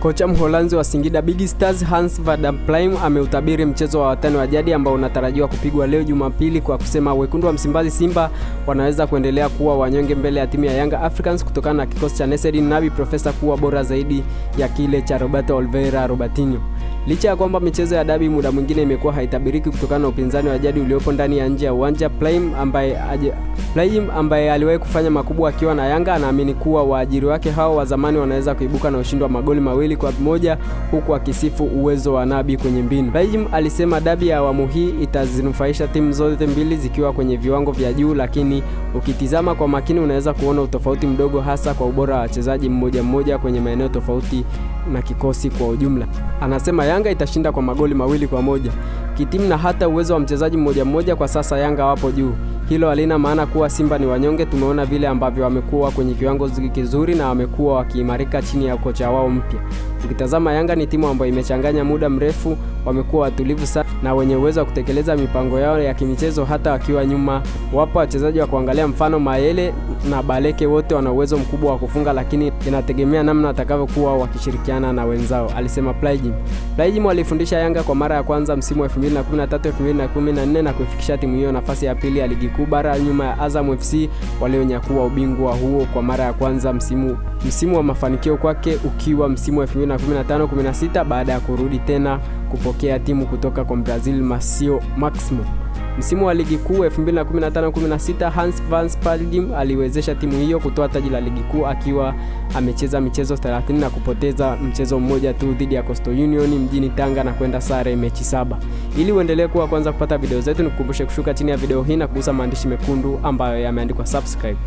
Kocha Mholanzi wa Singida Big Stars Hans van der Plym ameutabiri mchezo wa watani wa jadi ambao unatarajiwa kupigwa leo Jumapili kwa kusema wekundu wa Msimbazi Simba wanaweza kuendelea kuwa wanyonge mbele ya timu ya Young Africans kutokana na kikosi cha Nasreddine Nabi Professor kuwa bora zaidi ya kile cha Roberto Oliveira Robertinho. Licha ya kwamba michezo ya dabi muda mwingine imekuwa haitabiriki kutokana na upinzani wa jadi uliopo ndani ya nje ya uwanja, Plym ambaye aliwahi kufanya makubwa akiwa na Yanga anaamini kuwa waajiri wake hao wa zamani wanaweza kuibuka na ushindi wa magoli 2-1 huku akisifu uwezo wa Nabi kwenye mbinu. Plym alisema dabi ya awamu hii itazinufaisha timu zote mbili zikiwa kwenye viwango vya juu, lakini ukitizama kwa makini unaweza kuona utofauti mdogo hasa kwa ubora wa wachezaji mmoja kwenye maeneo tofauti na kikosi kwa ujumla. Anasema Yanga itashinda kwa magoli 2-1 kitimu na hata uwezo wa mchezaji mmoja kwa sasa Yanga wapo juu. Hilo halina maana kuwa Simba ni wanyonge. Tumeona vile ambavyo wamekuwa kwenye kiwango kizuri na wamekuwa wakiimarika chini ya kocha wao mpya. Ukitazama Yanga ni timu ambayo imechanganya muda mrefu, wamekuwa watulivu sana na wenye uwezo wa kutekeleza mipango yao ya kimichezo hata wakiwa nyuma. Wapo wachezaji wa kuangalia, mfano Mayele na Baleke, wote wana uwezo mkubwa wa kufunga, lakini inategemea namna watakavyokuwa wakishirikiana na wenzao, alisema Plym. Plym alifundisha Yanga kwa mara ya kwanza msimu wa 2013-2014 na kuifikisha timu hiyo nafasi ya pili ya ligi kuu bara nyuma ya Azam FC walionyakua ubingwa huo kwa mara ya kwanza, msimu wa mafanikio kwake ukiwa msimu wa 2015-16 baada ya kurudi tena kupokea timu kutoka kwa Brazil Marcio Maximo. Msimu wa ligi kuu 2015-16 Hans van Plym aliwezesha timu hiyo kutoa taji la ligi kuu akiwa amecheza michezo 30 na kupoteza mchezo mmoja tu dhidi ya Coastal Union mjini Tanga na kwenda sare mechi 7. Ili uendelee kuwa kwanza kupata video zetu, nikukumbushe kushuka chini ya video hii na kugusa maandishi mekundu ambayo yameandikwa subscribe.